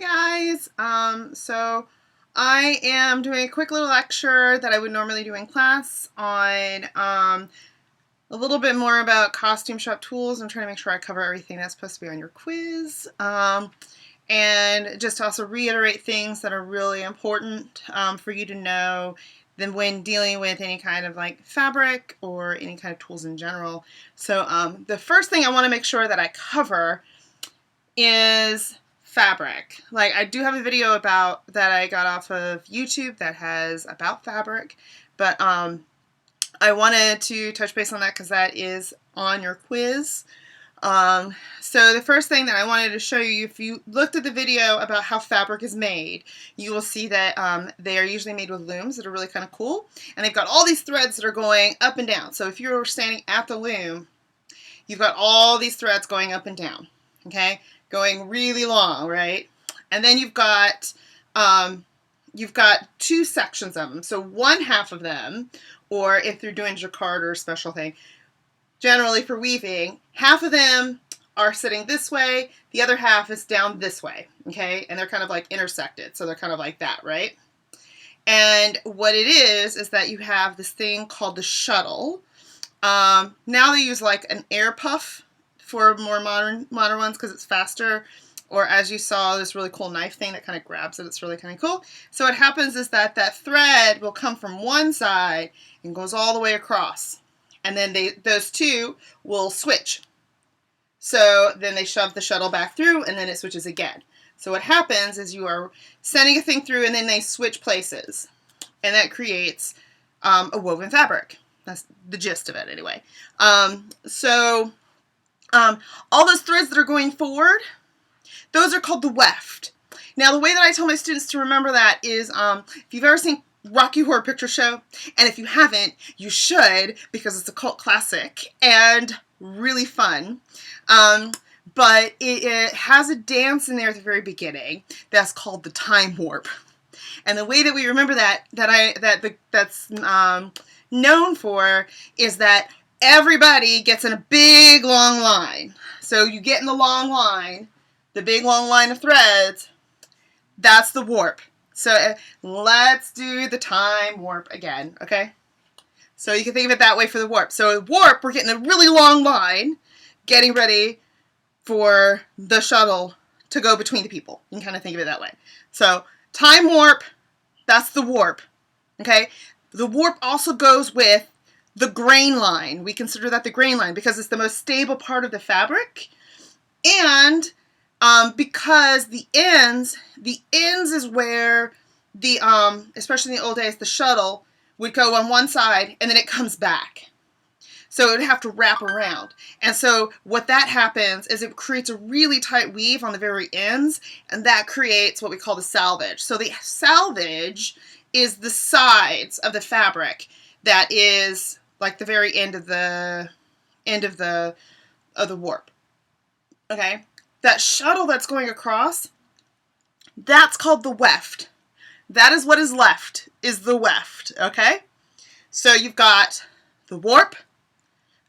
guys. So I am doing a quick little lecture that I would normally do in class on a little bit more about costume shop tools. I'm trying to make sure I cover everything that's supposed to be on your quiz. And just to also reiterate things that are really important for you to know then when dealing with any kind of like fabric or any kind of tools in general. So the first thing I want to make sure that I cover is fabric. Like, I do have a video about that I got off of YouTube that has about fabric, but I wanted to touch base on that because that is on your quiz. So the first thing that I wanted to show you, if you looked at the video about how fabric is made, you will see that they are usually made with looms that are really kind of cool, and they've got all these threads that are going up and down. So if you're standing at the loom, you've got all these threads going up and down, okay, going really long, right? And then you've got two sections of them. So one half of them, or if you're doing jacquard or a special thing, generally for weaving, half of them are sitting this way, the other half is down this way, okay? And they're kind of like intersected, so they're kind of like that, right? And what it is that you have this thing called the shuttle. Now they use like an air puff for more modern ones because it's faster, or as you saw, this really cool knife thing that kind of grabs it. It's really kind of cool. So what happens is that that thread will come from one side and goes all the way across, and then those two will switch. So then they shove the shuttle back through, and then it switches again. So what happens is you are sending a thing through, and then they switch places, and that creates a woven fabric. That's the gist of it anyway. All those threads that are going forward, those are called the weft. Now, the way that I tell my students to remember that is, if you've ever seen Rocky Horror Picture Show, and if you haven't, you should, because it's a cult classic and really fun. But it has a dance in there at the very beginning that's called the time warp. And the way that we remember that's known for is that everybody gets in a big long line. So you get in the long line, the big long line of threads, that's the warp. So let's do the time warp again, okay? So you can think of it that way for the warp. So warp, we're getting a really long line, getting ready for the shuttle to go between the people. You can kind of think of it that way. So time warp, that's the warp, okay? The warp also goes with the grain line. We consider that the grain line because it's the most stable part of the fabric. And because the ends is where the, especially in the old days, the shuttle would go on one side and then it comes back. So it would have to wrap around. And so what that happens is it creates a really tight weave on the very ends, and that creates what we call the selvage. So the selvage is the sides of the fabric that is like the very end of the warp. Okay? That shuttle that's going across, that's called the weft. That is what is left, is the weft, okay? So you've got the warp,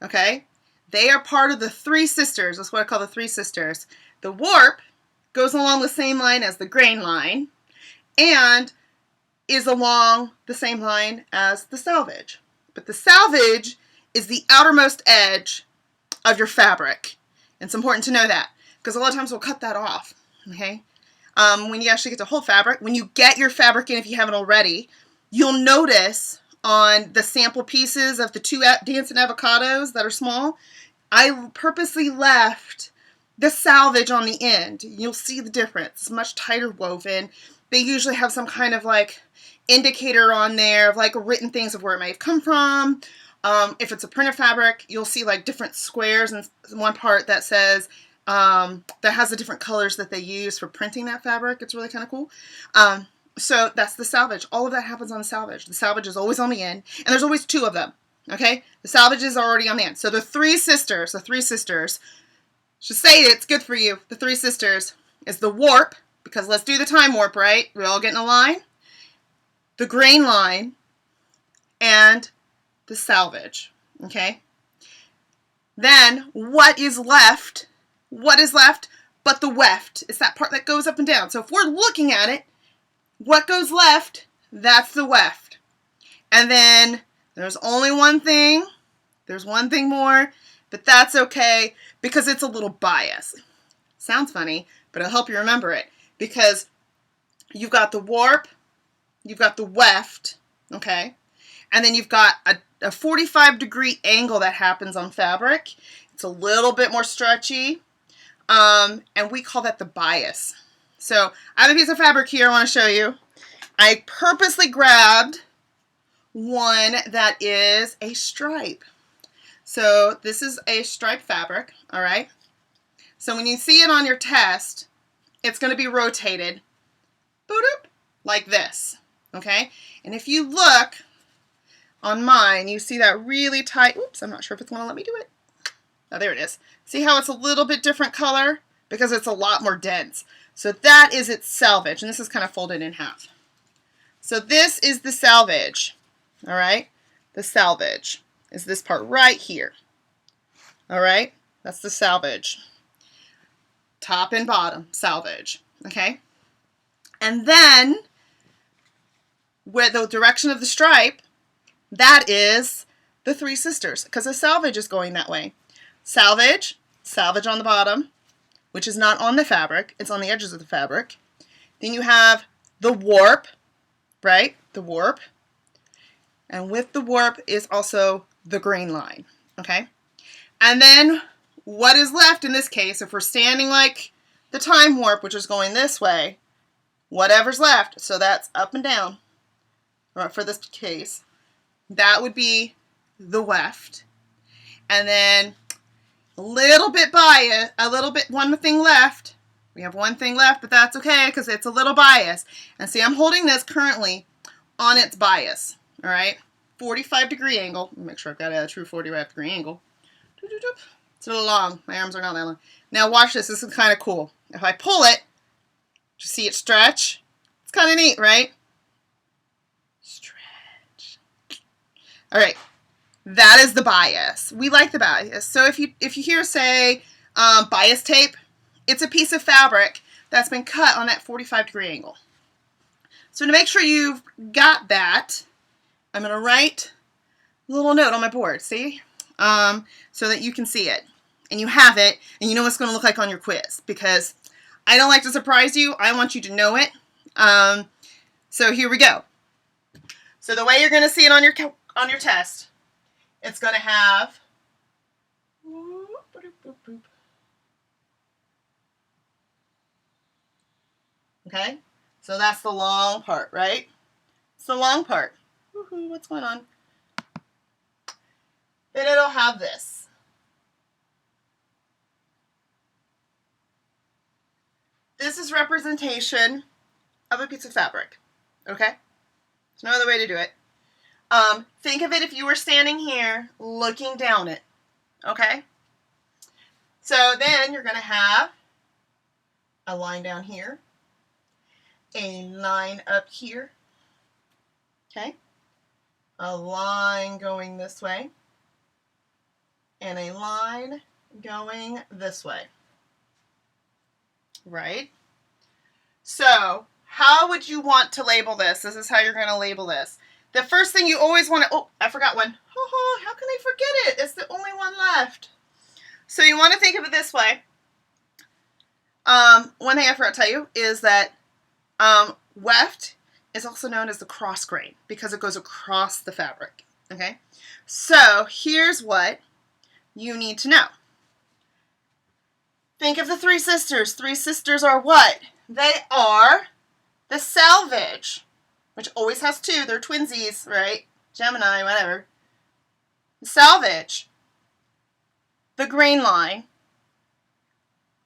okay? They are part of the three sisters. That's what I call the three sisters. The warp goes along the same line as the grain line and is along the same line as the selvage. But the selvage is the outermost edge of your fabric. And it's important to know that because a lot of times we'll cut that off, okay? When you actually get to whole fabric, when you get your fabric in, if you haven't already, you'll notice on the sample pieces of the two dancing avocados that are small, I purposely left the selvage on the end. You'll see the difference. It's much tighter woven. They usually have some kind of like indicator on there of like written things of where it may have come from. If it's a printed fabric, you'll see like different squares and one part that says, that has the different colors that they use for printing that fabric. It's really kind of cool. So that's the selvage. All of that happens on the selvage. The selvage is always on the end, and there's always two of them, okay? The selvage is already on the end. So the three sisters, should say it, it's good for you. The three sisters is the warp, because let's do the time warp, right? We all get in a line. The grain line, and the selvage, okay? Then what is left? What is left? but the weft. It's that part that goes up and down. So if we're looking at it, what goes left, that's the weft. And then there's only one thing. There's one thing more, but that's okay because it's a little bias. Sounds funny, but it'll help you remember it because you've got the warp, you've got the weft, okay? And then you've got a 45-degree angle that happens on fabric. It's a little bit more stretchy, and we call that the bias. So I have a piece of fabric here I want to show you. I purposely grabbed one that is a stripe. So this is a stripe fabric, all right? So when you see it on your test, it's going to be rotated like this, okay? And if you look on mine, you see that really tight, oops, I'm not sure if it's going to let me do it. Oh, there it is. See how it's a little bit different color? Because it's a lot more dense. So that is its selvage, and this is kind of folded in half. So this is the selvage, all right? The selvage is this part right here, all right? That's the selvage. Top and bottom, selvage, okay? And then, with the direction of the stripe, that is the three sisters, because the selvage is going that way. Selvage, selvage on the bottom, which is not on the fabric, it's on the edges of the fabric. Then you have the warp, right? The warp. And with the warp is also the grain line, okay? And then what is left in this case, if we're standing like the time warp, which is going this way, whatever's left, so that's up and down, or for this case, that would be the weft. And then a little bit bias, one thing left. We have one thing left, but that's okay because it's a little bias. And see, I'm holding this currently on its bias, all right? 45-degree angle. Let me make sure I've got a true 45-degree angle. It's a little long. My arms are not that long. Now watch this. This is kind of cool. If I pull it, you see it stretch? It's kind of neat, right? Stretch. All right. That is the bias. We like the bias. So if you hear say bias tape, it's a piece of fabric that's been cut on that 45-degree angle. So to make sure you've got that, I'm going to write a little note on my board, see? So that you can see it. And you have it, and you know what it's going to look like on your quiz. Because I don't like to surprise you. I want you to know it. So here we go. So the way you're going to see it on your test, it's going to have okay? So that's the long part, right? It's the long part. Woohoo, what's going on? Then it'll have this. This is representation of a piece of fabric, okay? There's no other way to do it. Think of it if you were standing here looking down it, okay? So then you're going to have a line down here, a line up here, okay? A line going this way, and a line going this way, right? So how would you want to label this? This is how you're going to label this. The first thing you always want to, oh, I forgot one. Oh, how can I forget it? It's the only one left. So you want to think of it this way. One thing I forgot to tell you is that weft is also known as the cross grain because it goes across the fabric, okay? So here's what you need to know. Think of the three sisters. Three sisters are what? They are the selvage, which always has two. They're twinsies, right? Gemini, whatever. The selvage, the grain line,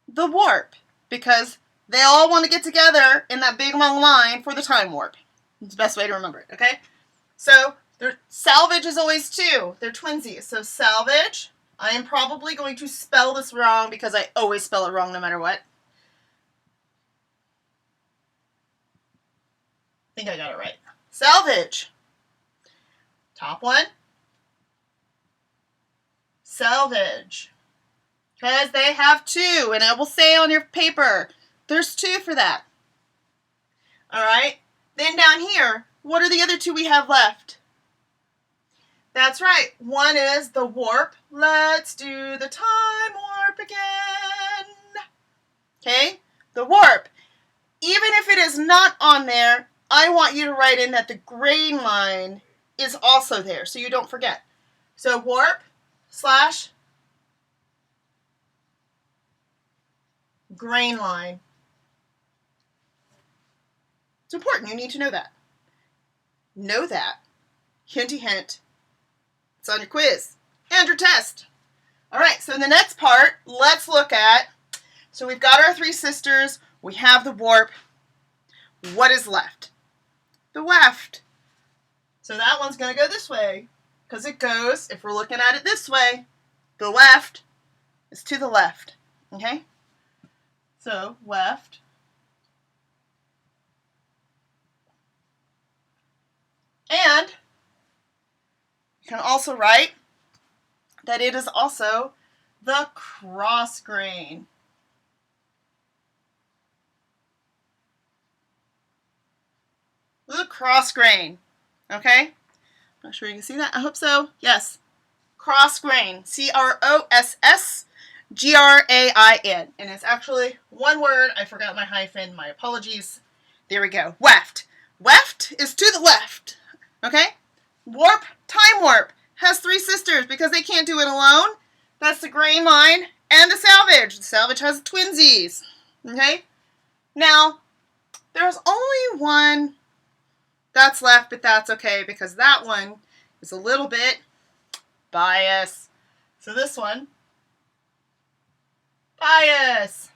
the warp, because they all want to get together in that big long line for the time warp. It's the best way to remember it, okay? So their selvage is always two. They're twinsies. So selvage, I am probably going to spell this wrong because I always spell it wrong no matter what. I think I got it right. Selvage. Top one. Selvage. Because they have two, and it will say on your paper, there's two for that. All right? Then down here, what are the other two we have left? That's right. One is the warp. Let's do the time warp again. Okay? The warp. Even if it is not on there, I want you to write in that the grain line is also there, so you don't forget. So warp slash grain line. It's important. You need to know that. Know that. Hinty hint. It's on your quiz and your test. All right, so in the next part, let's look at, so we've got our three sisters. We have the warp. What is left? The weft. So that one's going to go this way because it goes, if we're looking at it this way, the weft is to the left. Okay? So, weft. And you can also write that it is also the cross grain. The cross grain. Okay? Not sure you can see that. I hope so. Yes. Cross grain. CROSSGRAIN. And it's actually one word. I forgot my hyphen. My apologies. There we go. Weft. Weft is to the left. Okay? Warp, time warp, has three sisters because they can't do it alone. That's the grain line and the salvage. The salvage has twinsies. Okay? Now, there's only one that's left, but that's okay because that one is a little bit bias. So this one, bias.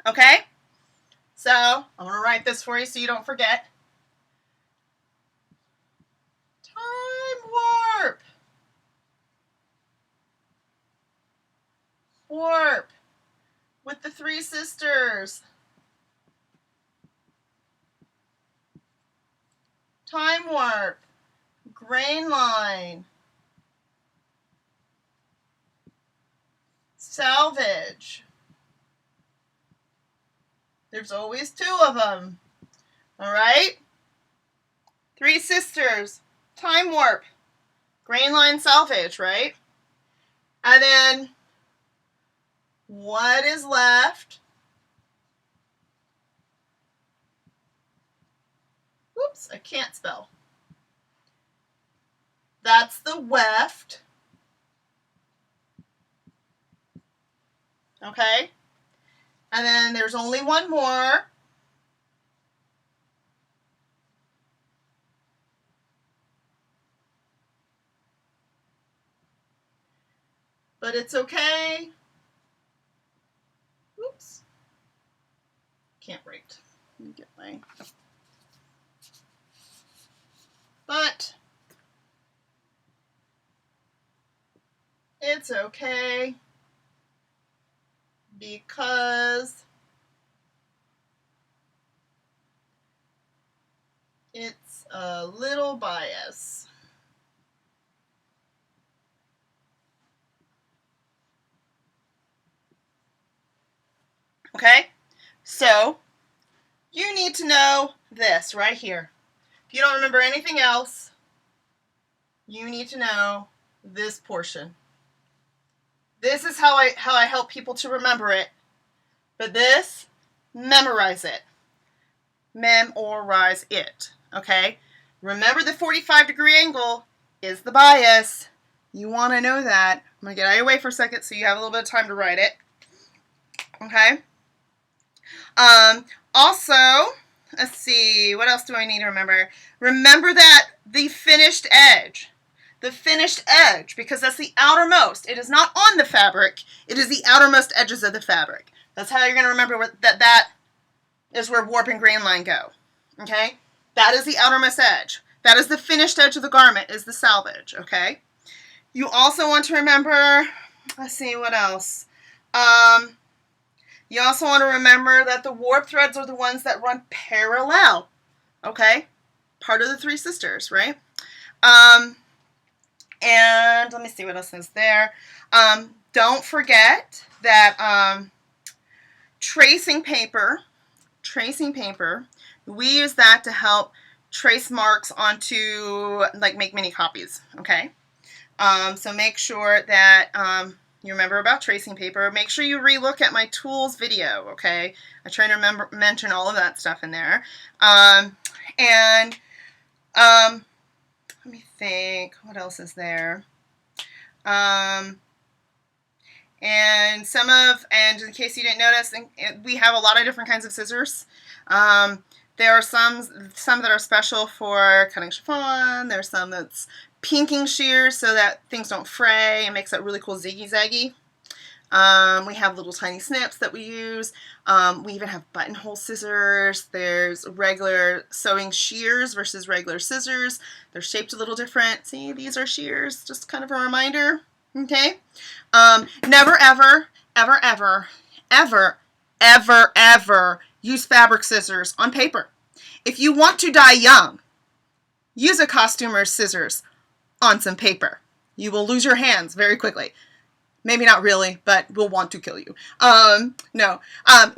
Okay? So, I'm going to write this for you so you don't forget. Time warp. Warp with the three sisters. Time warp. Grain line. Salvage. There's always two of them. All right? Three sisters. Time warp. Grain line, salvage, right? And then what is left? Whoops, I can't spell. That's the weft. Okay? And then there's only one more. But it's okay. Oops. Can't write. Let me get my... But it's okay because it's a little bias. Okay? So, you need to know this right here. If you don't remember anything else, you need to know this portion. This is how I help people to remember it. But this, memorize it. Memorize it. Okay? Remember the 45-degree angle is the bias. You want to know that. I'm going to get out of your way for a second so you have a little bit of time to write it. Okay? Also, let's see, what else do I need to remember? Remember that the finished edge, because that's the outermost. It is not on the fabric. It is the outermost edges of the fabric. That's how you're going to remember that is where warp and grain line go. Okay? That is the outermost edge. That is the finished edge of the garment, is the salvage. Okay? You also want to remember, let's see, what else? You also want to remember that the warp threads are the ones that run parallel. Okay? Part of the three sisters, right? And let me see what else is there. don't forget that tracing paper, we use that to help trace marks onto, like, make mini copies, okay? So make sure that you remember about tracing paper. Make sure you relook at my tools video, okay? I try to mention all of that stuff in there. Let me think, what else is there? And in case you didn't notice, we have a lot of different kinds of scissors. There are some that are special for cutting chiffon. There's some that's pinking shears so that things don't fray and makes that really cool ziggy-zaggy. We have little tiny snips that we use. We even have buttonhole scissors. There's regular sewing shears versus regular scissors. They're shaped a little different. See, these are shears, just kind of a reminder. Okay? Never, ever, ever, ever, ever, ever, ever use fabric scissors on paper. If you want to die young, use a costumer's scissors on some paper. You will lose your hands very quickly. Maybe not really, but will want to kill you. No,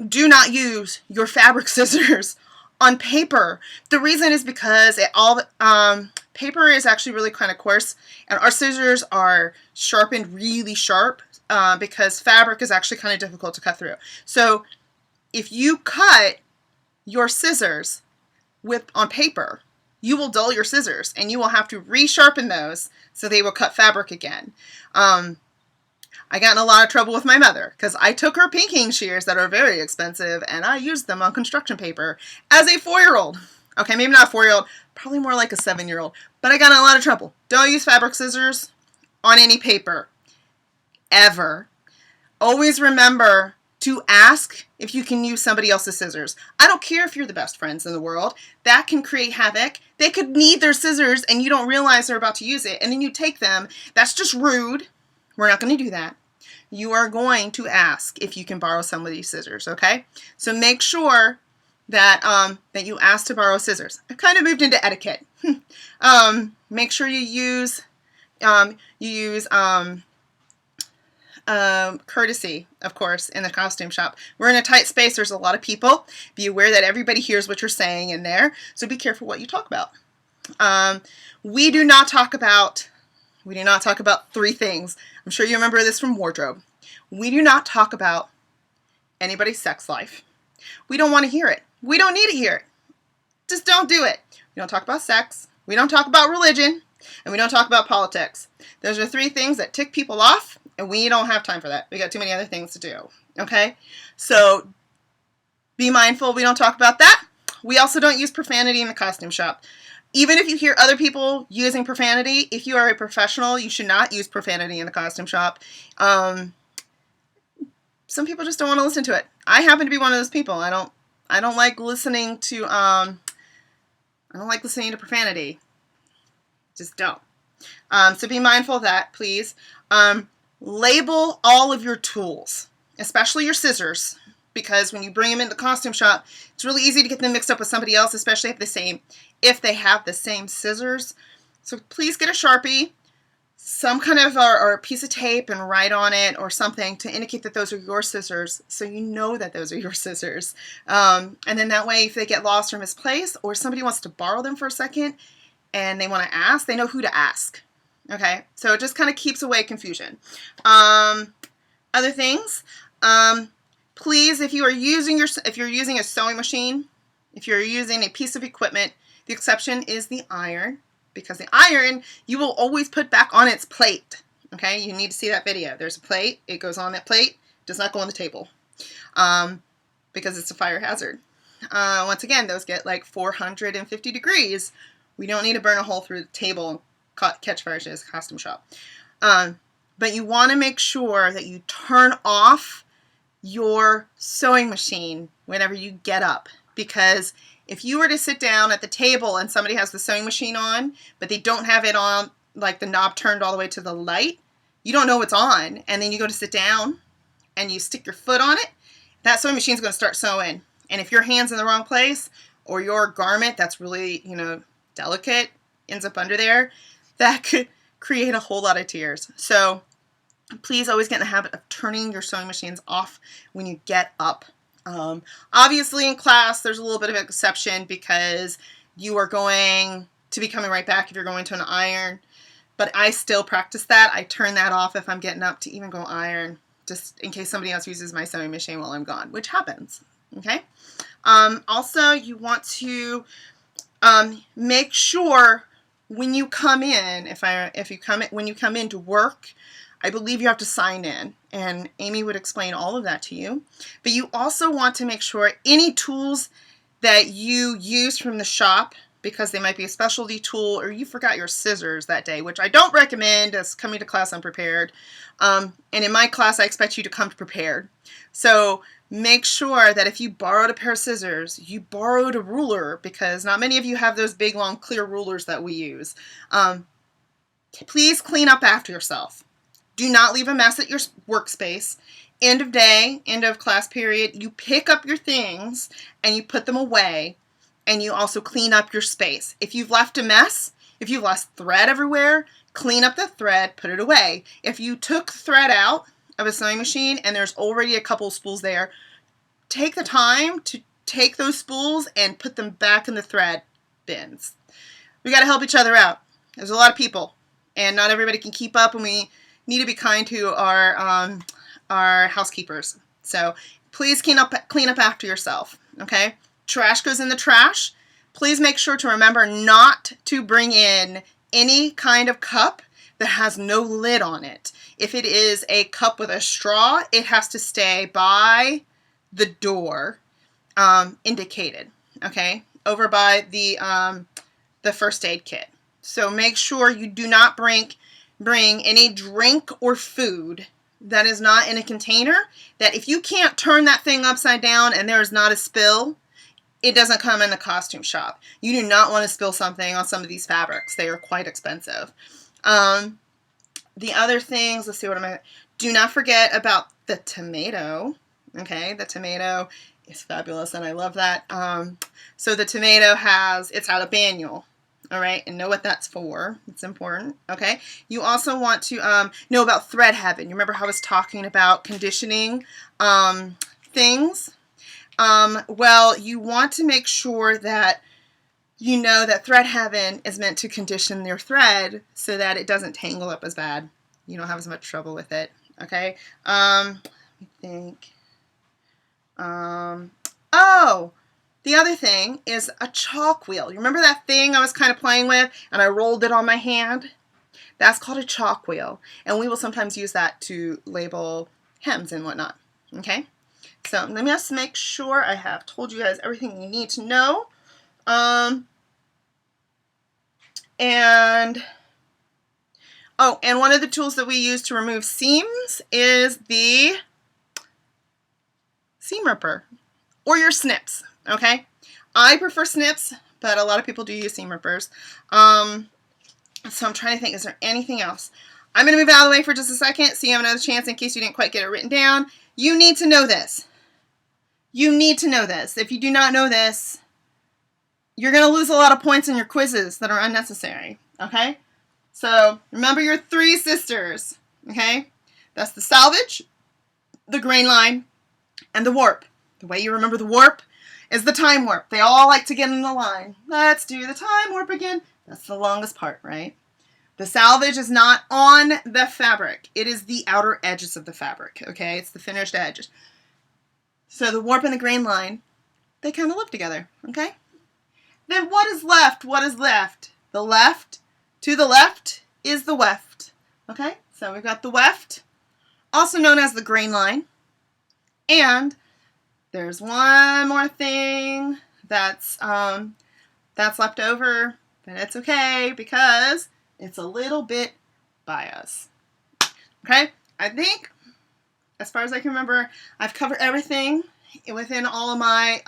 do not use your fabric scissors on paper. The reason is because paper is actually really kind of coarse, and our scissors are sharpened really sharp because fabric is actually kind of difficult to cut through. So if you cut your scissors on paper, you will dull your scissors, and you will have to resharpen those so they will cut fabric again. I got in a lot of trouble with my mother because I took her pinking shears that are very expensive and I used them on construction paper as a 4-year-old. Okay, maybe not a 4-year-old, probably more like a 7-year-old, but I got in a lot of trouble. Don't use fabric scissors on any paper, ever. Always remember to ask if you can use somebody else's scissors. I don't care if you're the best friends in the world. That can create havoc. They could need their scissors and you don't realize they're about to use it, and then you take them. That's just rude. We're not going to do that. You are going to ask if you can borrow some of these scissors, okay? So make sure that that you ask to borrow scissors. I kind of moved into etiquette. Make sure you use courtesy, of course, in the costume shop. We're in a tight space. There's a lot of people. Be aware that everybody hears what you're saying in there, so be careful what you talk about. We do not talk about 3 things. I'm sure you remember this from wardrobe. We do not talk about anybody's sex life. We don't want to hear it. We don't need to hear it. Just don't do it. We don't talk about sex. We don't talk about religion. And we don't talk about politics. Those are 3 things that tick people off, and we don't have time for that. We got too many other things to do. Okay? So be mindful we don't talk about that. We also don't use profanity in the costume shop. Even if you hear other people using profanity, if you are a professional, you should not use profanity in the costume shop. Some people just don't want to listen to it. I happen to be one of those people. I don't like listening to profanity. Just don't. So be mindful of that, please. Label all of your tools, especially your scissors, because when you bring them into the costume shop, it's really easy to get them mixed up with somebody else, especially if they have the same scissors. So please get a Sharpie, some kind of or a piece of tape, and write on it or something to indicate that those are your scissors, so you know that those are your scissors. And then that way, if they get lost or misplaced, or somebody wants to borrow them for a second and they want to ask, they know who to ask. Okay, so it just kind of keeps away confusion. Other things, please, if you're using a sewing machine, if you're using a piece of equipment, the exception is the iron, because the iron you will always put back on its plate. Okay, you need to see that video. There's a plate. It goes on that plate. It does not go on the table because it's a fire hazard. Once again, those get like 450 degrees. We don't need to burn a hole through the table and catch fire to this costume shop. But you want to make sure that you turn off your sewing machine whenever you get up, because if you were to sit down at the table and somebody has the sewing machine on, but they don't have it on, like the knob turned all the way to the light, you don't know it's on, and then you go to sit down and you stick your foot on it, that sewing machine's going to start sewing. And if your hand's in the wrong place, or your garment that's really, delicate ends up under there, that could create a whole lot of tears. So Please always get in the habit of turning your sewing machines off when you get up. Obviously in class there's a little bit of an exception because you are going to be coming right back if you're going to an iron, but I still practice that. I turn that off if I'm getting up to even go iron, just in case somebody else uses my sewing machine while I'm gone, which happens. Okay. Also, you want to make sure when you come in, when you come in to work, I believe you have to sign in, and Amy would explain all of that to you. But you also want to make sure any tools that you use from the shop, because they might be a specialty tool or you forgot your scissors that day, which I don't recommend as coming to class unprepared. And in my class, I expect you to come prepared. So make sure that if you borrowed a pair of scissors, you borrowed a ruler, because not many of you have those big, long, clear rulers that we use. Please clean up after yourself. Do not leave a mess at your workspace. End of day, end of class period, you pick up your things and you put them away, and you also clean up your space. If you've left a mess, if you've left thread everywhere, clean up the thread, put it away. If you took thread out of a sewing machine and there's already a couple of spools there, take the time to take those spools and put them back in the thread bins. We got to help each other out. There's a lot of people, and not everybody can keep up, and we need to be kind to our housekeepers. So please clean up after yourself, okay? Trash goes in the trash. Please make sure to remember not to bring in any kind of cup that has no lid on it. If it is a cup with a straw, it has to stay by the door, indicated, okay? Over by the first aid kit. So make sure you do not bring any drink or food that is not in a container, that if you can't turn that thing upside down and there is not a spill, it doesn't come in the costume shop. You do not want to spill something on some of these fabrics. They are quite expensive. The other things, let's see, do not forget about the tomato. Okay, the tomato is fabulous and I love that. So the tomato it's out of manual. All right, and know what that's for. It's important, okay? You also want to know about thread heaven. You remember how I was talking about conditioning things? Well, you want to make sure that you know that thread heaven is meant to condition your thread so that it doesn't tangle up as bad. You don't have as much trouble with it, okay? Let me think. Oh! The other thing is a chalk wheel. You remember that thing I was kind of playing with and I rolled it on my hand? That's called a chalk wheel. And we will sometimes use that to label hems and whatnot. Okay? So let me just make sure I have told you guys everything you need to know. And one of the tools that we use to remove seams is the seam ripper or your snips. Okay, I prefer snips, but a lot of people do use seam rippers. So I'm trying to think, is there anything else? I'm going to move out of the way for just a second so you have another chance in case you didn't quite get it written down. You need to know this. You need to know this. If you do not know this, you're going to lose a lot of points in your quizzes that are unnecessary. Okay, so remember your three sisters. Okay, that's the salvage, the grain line, and the warp. The way you remember the warp is the time warp. They all like to get in a line. Let's do the time warp again. That's the longest part, right? The salvage is not on the fabric. It is the outer edges of the fabric, okay? It's the finished edges. So the warp and the grain line, they kind of live together, okay? Then what is left? What is left? The left, to the left is the weft, okay? So we've got the weft, also known as the grain line, and there's one more thing that's left over, but it's okay because it's a little bit by us. Okay, I think as far as I can remember, I've covered everything within all of my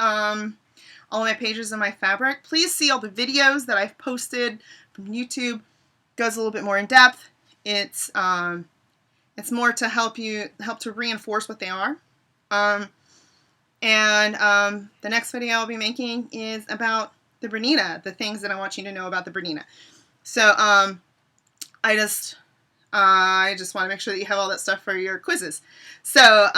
pages of my fabric. Please see all the videos that I've posted from YouTube. It goes a little bit more in depth. It's more to help to reinforce what they are. The next video I'll be making is about the Bernina, the things that I want you to know about the Bernina. So, I just want to make sure that you have all that stuff for your quizzes. So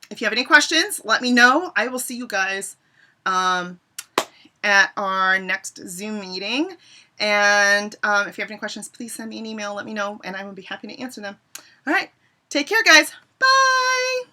if you have any questions, let me know. I will see you guys at our next Zoom meeting. And if you have any questions, please send me an email. Let me know, and I will be happy to answer them. All right. Take care, guys. Bye.